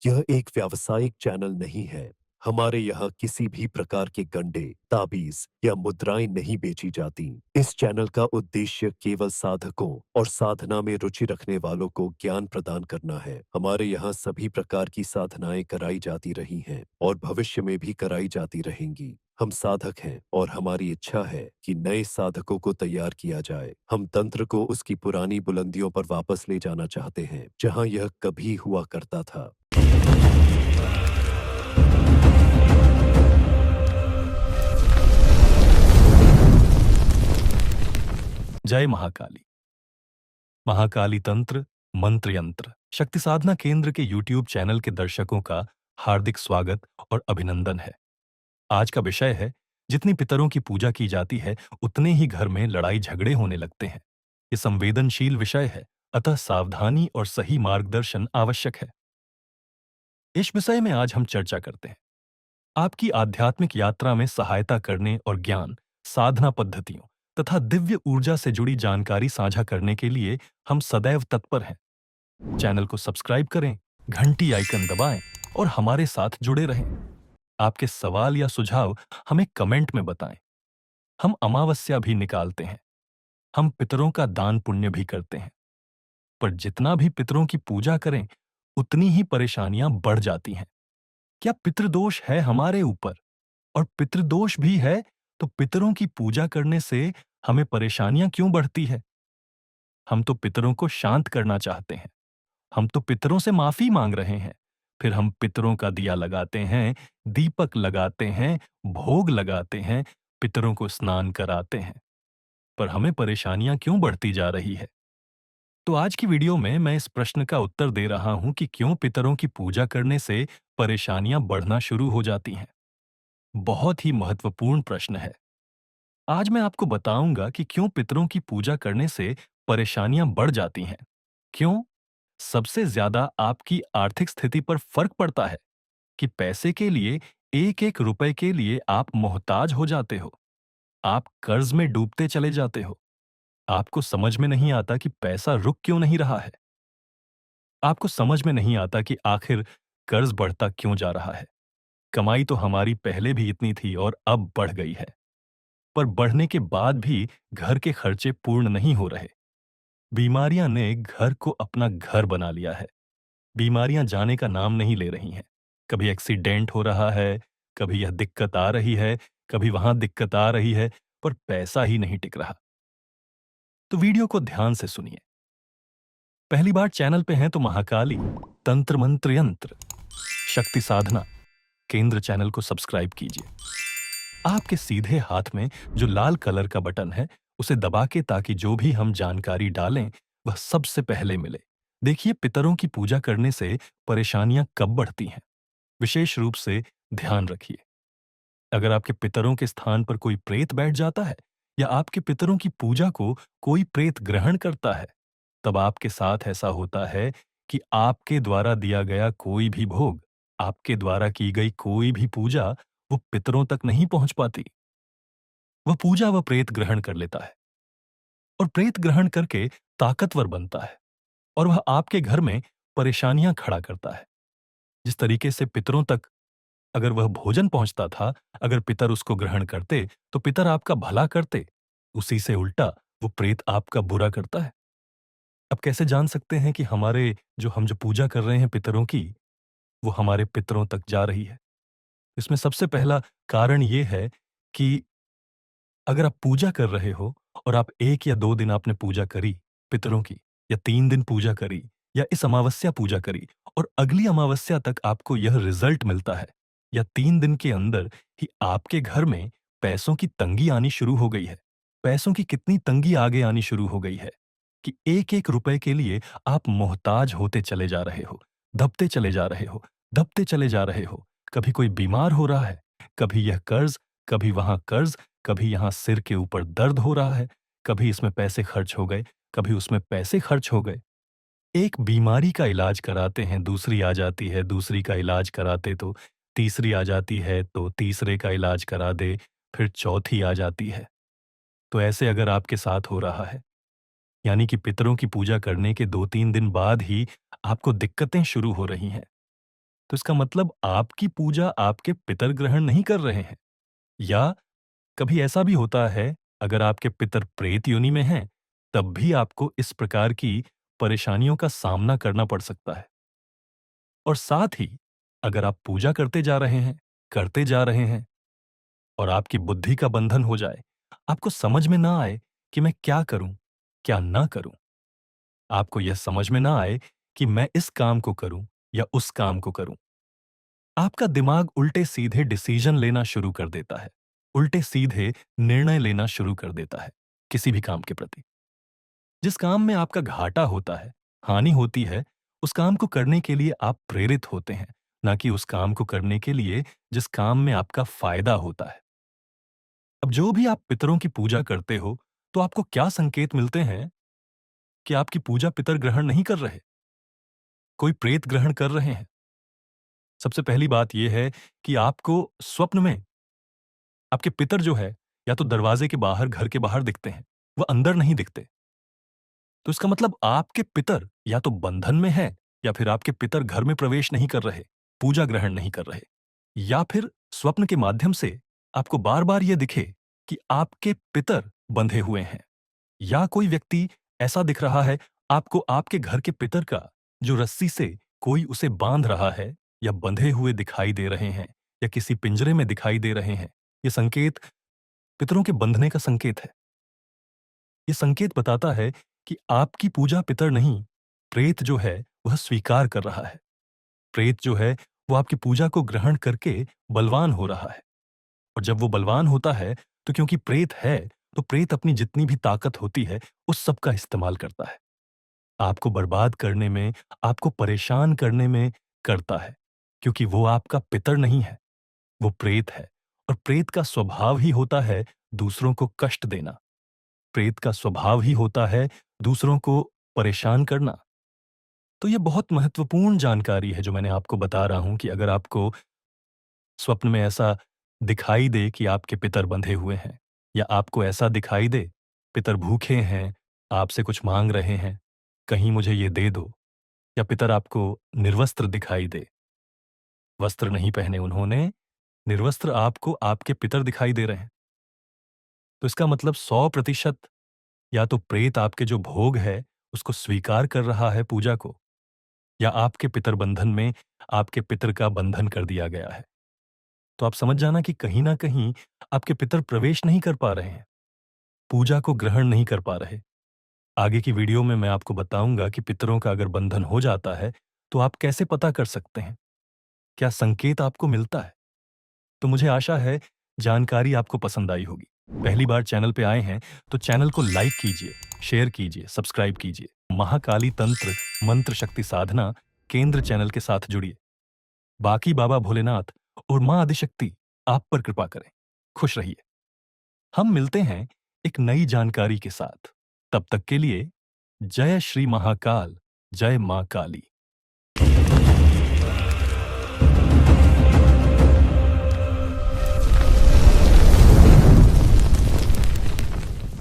यह एक व्यावसायिक चैनल नहीं है। हमारे यहाँ किसी भी प्रकार के गंडे, ताबीज या मुद्राएं नहीं बेची जाती। इस चैनल का उद्देश्य केवल साधकों और साधना में रुचि रखने वालों को ज्ञान प्रदान करना है। हमारे यहाँ सभी प्रकार की साधनाएं कराई जाती रही हैं और भविष्य में भी कराई जाती रहेंगी। हम साधक हैं और हमारी इच्छा है कि नए साधकों को तैयार किया जाए। हम तंत्र को उसकी पुरानी बुलंदियों पर वापस ले जाना चाहते हैं, जहां यह कभी हुआ करता था। जय महाकाली। महाकाली तंत्र मंत्र यंत्र शक्ति साधना केंद्र के YouTube चैनल के दर्शकों का हार्दिक स्वागत और अभिनंदन है। आज का विषय है, जितनी पितरों की पूजा की जाती है उतने ही घर में लड़ाई झगड़े होने लगते हैं। ये संवेदनशील विषय है, अतः सावधानी और सही मार्गदर्शन आवश्यक है। इस विषय में आज हम चर्चा करते हैं। आपकी आध्यात्मिक यात्रा में सहायता करने और ज्ञान, साधना पद्धतियों तथा दिव्य ऊर्जा से जुड़ी जानकारी साझा करने के लिए हम सदैव तत्पर हैं। चैनल को सब्सक्राइब करें, घंटी आइकन दबाएं और हमारे साथ जुड़े रहें। आपके सवाल या सुझाव हमें कमेंट में बताएं। हम अमावस्या भी निकालते हैं। हम पितरों का दान पुण्य भी करते हैं। पर जितना भी पितरों की पूजा करें, उतनी ही परेशानियां बढ़ जाती हैं। क्या पितृदोष है हमारे ऊपर? और पितृदोष भी है तो पितरों की पूजा करने से हमें परेशानियां क्यों बढ़ती है? हम तो पितरों को शांत करना चाहते हैं। हम तो पितरों से माफी मांग रहे हैं। फिर हम पितरों का दिया लगाते हैं, दीपक लगाते हैं, भोग लगाते हैं, पितरों को स्नान कराते हैं। पर हमें परेशानियां क्यों बढ़ती जा रही है? तो आज की वीडियो में मैं इस प्रश्न का उत्तर दे रहा हूं कि क्यों पितरों की पूजा करने से परेशानियां बढ़ना शुरू हो जाती हैं। बहुत ही महत्वपूर्ण प्रश्न है। आज मैं आपको बताऊंगा कि क्यों पितरों की पूजा करने से परेशानियां बढ़ जाती हैं। क्यों? सबसे ज्यादा आपकी आर्थिक स्थिति पर फर्क पड़ता है कि पैसे के लिए, एक एक रुपए के लिए आप मोहताज हो जाते हो। आप कर्ज में डूबते चले जाते हो। आपको समझ में नहीं आता कि पैसा रुक क्यों नहीं रहा है। आपको समझ में नहीं आता कि आखिर कर्ज बढ़ता क्यों जा रहा है। कमाई तो हमारी पहले भी इतनी थी और अब बढ़ गई है। पर बढ़ने के बाद भी घर के खर्चे पूर्ण नहीं हो रहे। बीमारियां ने घर को अपना घर बना लिया है। बीमारियां जाने का नाम नहीं ले रही हैं। कभी एक्सीडेंट हो रहा है, कभी यह दिक्कत आ रही है, कभी वहां दिक्कत आ रही है, पर पैसा ही नहीं टिक रहा। तो वीडियो को ध्यान से सुनिए। पहली बार चैनल पे हैं तो महाकाली तंत्र मंत्र यंत्र शक्ति साधना केंद्र चैनल को सब्सक्राइब कीजिए। आपके सीधे हाथ में जो लाल कलर का बटन है, उसे दबा के, ताकि जो भी हम जानकारी डालें वह सबसे पहले मिले। देखिए, पितरों की पूजा करने से परेशानियां कब बढ़ती हैं। विशेष रूप से ध्यान रखिए, अगर आपके पितरों के स्थान पर कोई प्रेत बैठ जाता है या आपके पितरों की पूजा को कोई प्रेत ग्रहण करता है, तब आपके साथ ऐसा होता है कि आपके द्वारा दिया गया कोई भी भोग, आपके द्वारा की गई कोई भी पूजा वो पितरों तक नहीं पहुंच पाती। वह पूजा वह प्रेत ग्रहण कर लेता है और प्रेत ग्रहण करके ताकतवर बनता है और वह आपके घर में परेशानियां खड़ा करता है। जिस तरीके से पितरों तक अगर वह भोजन पहुंचता था, अगर पितर उसको ग्रहण करते तो पितर आपका भला करते, उसी से उल्टा वो प्रेत आपका बुरा करता है। अब कैसे जान सकते हैं कि हम जो पूजा कर रहे हैं पितरों की, वो हमारे पितरों तक जा रही है? इसमें सबसे पहला कारण ये है कि अगर आप पूजा कर रहे हो और आप 1 या 2 दिन आपने पूजा करी पितरों की, या 3 दिन पूजा करी, या इस अमावस्या पूजा करी, और अगली अमावस्या तक आपको यह रिजल्ट मिलता है, या 3 दिन के अंदर ही आपके घर में पैसों की तंगी आनी शुरू हो गई है। पैसों की कितनी तंगी आगे आनी शुरू हो गई है कि एक-एक रुपए के लिए आप मोहताज होते चले जा रहे हो, दबते चले जा रहे हो, दबते चले जा रहे हो। कभी कोई बीमार हो रहा है, कभी यह कर्ज, कभी वहां कर्ज, कभी यहां सिर के ऊपर दर्द हो रहा है, कभी इसमें पैसे खर्च हो गए, कभी उसमें पैसे खर्च हो गए। एक बीमारी का इलाज कराते हैं, दूसरी आ जाती है, दूसरी का इलाज कराते तो तीसरी आ जाती है, तो तीसरे का इलाज करा दे, फिर चौथी आ जाती है। तो ऐसे अगर आपके साथ हो रहा है, यानी कि पितरों की पूजा करने के 2-3 दिन बाद ही आपको दिक्कतें शुरू हो रही हैं, तो इसका मतलब आपकी पूजा आपके पितर ग्रहण नहीं कर रहे हैं। या कभी ऐसा भी होता है, अगर आपके पितर प्रेत योनि में हैं, तब भी आपको इस प्रकार की परेशानियों का सामना करना पड़ सकता है। और साथ ही अगर आप पूजा करते जा रहे हैं और आपकी बुद्धि का बंधन हो जाए, आपको समझ में ना आए कि मैं क्या करूं, क्या ना करूं। आपको यह समझ में ना आए कि मैं इस काम को करूं या उस काम को करूं। आपका दिमाग उल्टे-सीधे डिसीजन लेना शुरू कर देता है, उल्टे-सीधे निर्णय लेना शुरू कर देता है, किसी भी काम के प्रति। जिस काम में आपका घाटा होता है, हानि होती है, उस काम को करने के लिए आप प्रेरित होते हैं, ना कि उस काम को करने के लिए जिस काम में आपका फायदा होता है। अब जो भी आप पितरों की पूजा करते हो, तो आपको क्या संकेत मिलते हैं कि आपकी पूजा पितर ग्रहण नहीं कर रहे, कोई प्रेत ग्रहण कर रहे हैं? सबसे पहली बात यह है कि आपको स्वप्न में आपके पितर जो है, या तो दरवाजे के बाहर, घर के बाहर दिखते हैं, वह अंदर नहीं दिखते। तो इसका मतलब आपके पितर या तो बंधन में हैं, या फिर आपके पितर घर में प्रवेश नहीं कर रहे, पूजा ग्रहण नहीं कर रहे। या फिर स्वप्न के माध्यम से आपको बार-बार यह दिखे कि आपके पितर बंधे हुए हैं, या कोई व्यक्ति ऐसा दिख रहा है आपको, आपके घर के पितर का जो रस्सी से कोई उसे बांध रहा है, या बंधे हुए दिखाई दे रहे हैं, या किसी पिंजरे में दिखाई दे रहे हैं। ये संकेत पितरों के बंधने का संकेत है। ये संकेत बताता है कि आपकी पूजा पितर नहीं, प्रेत जो है वह स्वीकार कर रहा है। प्रेत जो है वो आपकी पूजा को ग्रहण करके बलवान हो रहा है। और जब वो बलवान होता है, तो क्योंकि प्रेत है, तो प्रेत अपनी जितनी भी ताकत होती है उस सब का इस्तेमाल करता है। आपको बर्बाद करने में, आपको परेशान करने में करता है, क्योंकि वो आपका पितर नहीं है, वो प्रेत है। और प्रेत का स्वभाव ही होता है दूसरों को कष्ट देना। प्रेत का स्वभाव ही होता है दूसरों को परेशान करना। तो ये बहुत महत्वपूर्ण जानकारी है जो मैंने आपको बता रहा हूं, कि अगर आपको स्वप्न में ऐसा दिखाई दे कि आपके पितर बंधे हुए हैं, या आपको ऐसा दिखाई दे पितर भूखे हैं, आपसे कुछ मांग रहे हैं, कहीं मुझे ये दे दो, या पितर आपको निर्वस्त्र दिखाई दे, वस्त्र नहीं पहने उन्होंने, निर्वस्त्र आपको आपके पितर दिखाई दे रहे हैं, तो इसका मतलब 100% या तो प्रेत आपके जो भोग है उसको स्वीकार कर रहा है, पूजा को, या आपके पितर बंधन में आपके पितर का बंधन कर दिया गया है। तो आप समझ जाना कि कहीं ना कहीं आपके पितर प्रवेश नहीं कर पा रहे हैं, पूजा को ग्रहण नहीं कर पा रहे। आगे की वीडियो में मैं आपको बताऊंगा कि पितरों का अगर बंधन हो जाता है, तो आप कैसे पता कर सकते हैं, क्या संकेत आपको मिलता है। तो मुझे आशा है जानकारी आपको पसंद आई होगी। पहली बार चैनल पे आए हैं तो चैनल को लाइक कीजिए, शेयर कीजिए, सब्सक्राइब कीजिए। महाकाली तंत्र मंत्र शक्ति साधना केंद्र चैनल के साथ जुड़िए। बाकी बाबा भोलेनाथ और मां आदिशक्ति आप पर कृपा करें। खुश रहिए। हम मिलते हैं एक नई जानकारी के साथ। तब तक के लिए जय श्री महाकाल, जय मां काली।